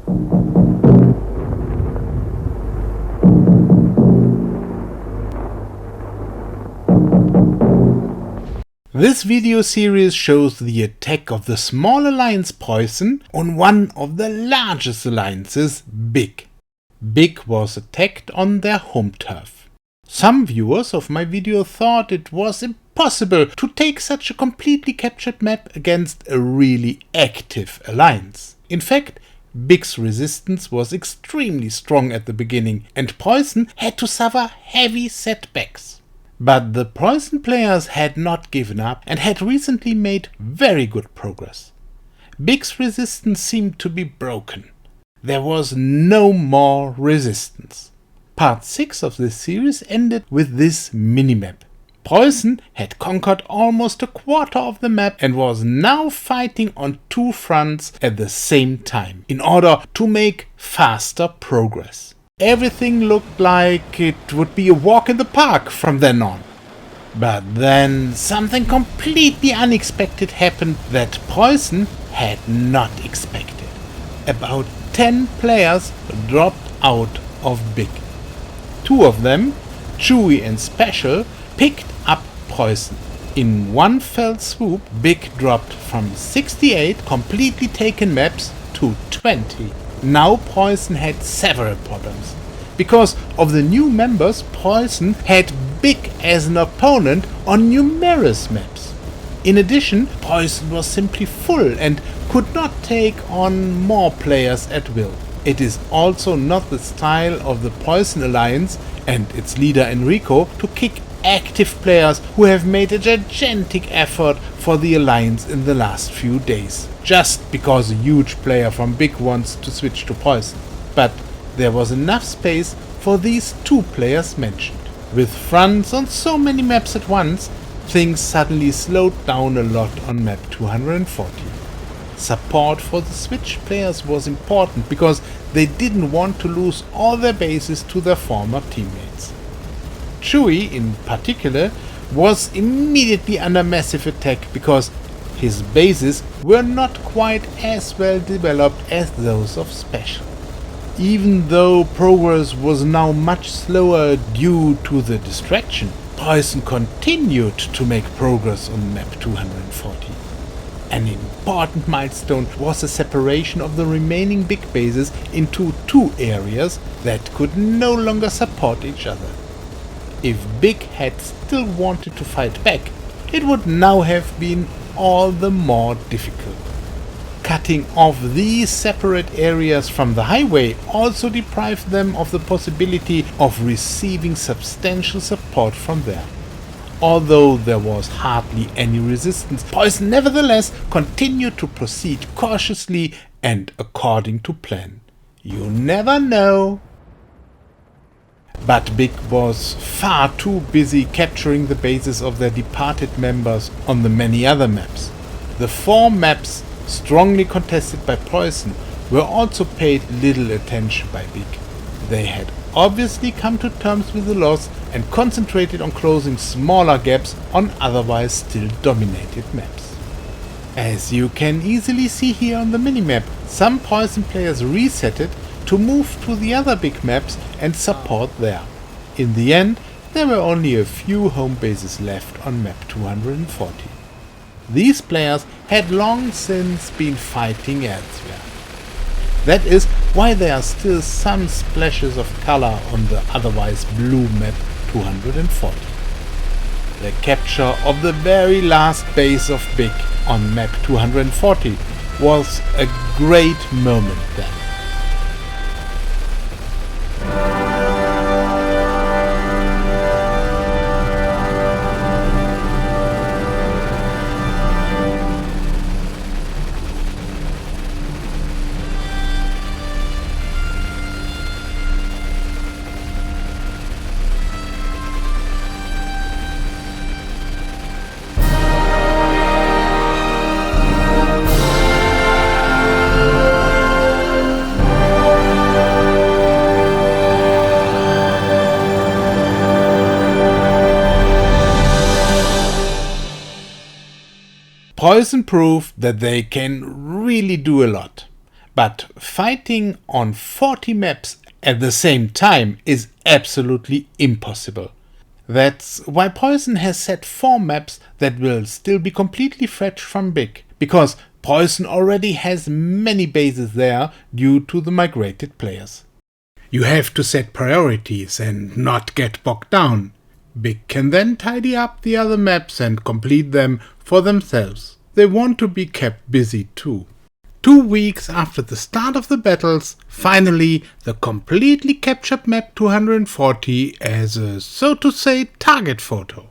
This video series shows the attack of the small alliance PREUSSEN on one of the largest alliances, BIG. BIG was attacked on their home turf. Some viewers of my video thought it was impossible to take such a completely captured map against a really active alliance. In fact, BIG's resistance was extremely strong at the beginning and PREUSSEN had to suffer heavy setbacks. But the PREUSSEN players had not given up and had recently made very good progress. BIG's resistance seemed to be broken. There was no more resistance. Part 6 of this series ended with this minimap. PREUSSEN had conquered almost a quarter of the map and was now fighting on two fronts at the same time in order to make faster progress. Everything looked like it would be a walk in the park from then on. But then something completely unexpected happened that PREUSSEN had not expected. About 10 players dropped out of BIG. Two of them, Chewy and Special, picked up PREUSSEN. In one fell swoop, BIG dropped from 68 completely taken maps to 20. Now PREUSSEN had several problems. Because of the new members, PREUSSEN had BIG as an opponent on numerous maps. In addition, PREUSSEN was simply full and could not take on more players at will. It is also not the style of the PREUSSEN Alliance and its leader Enrico to kick active players who have made a gigantic effort for the Alliance in the last few days, just because a huge player from BIG wants to switch to PREUSSEN. But there was enough space for these two players mentioned. With fronts on so many maps at once, things suddenly slowed down a lot on map 240. Support for the switch players was important because they didn't want to lose all their bases to their former teammates. Chewy, in particular, was immediately under massive attack because his bases were not quite as well developed as those of Special. Even though progress was now much slower due to the distraction, PREUSSEN continued to make progress on map 240. An important milestone was the separation of the remaining BIG bases into two areas that could no longer support each other. If BIG had still wanted to fight back, it would now have been all the more difficult. Cutting off these separate areas from the highway also deprived them of the possibility of receiving substantial support from there. Although there was hardly any resistance, PREUSSEN nevertheless continued to proceed cautiously and according to plan. You never know. But BIG was far too busy capturing the bases of their departed members on the many other maps. The 4 maps strongly contested by PREUSSEN were also paid little attention by BIG. They had obviously come to terms with the loss and concentrated on closing smaller gaps on otherwise still dominated maps. As you can easily see here on the minimap, some PREUSSEN players resetted to move to the other big maps and support there. In the end, there were only a few home bases left on map 240. These players had long since been fighting elsewhere. That is why there are still some splashes of color on the otherwise blue map 240. The capture of the very last base of BIG on map 240 was a great moment then. PREUSSEN proved that they can really do a lot. But fighting on 40 maps at the same time is absolutely impossible. That's why PREUSSEN has set 4 maps that will still be completely fresh from Big, because PREUSSEN already has many bases there due to the migrated players. You have to set priorities and not get bogged down. Big can then tidy up the other maps and complete them for themselves. They want to be kept busy too. 2 weeks after the start of the battles, finally the completely captured map 240 as a, so to say, target photo.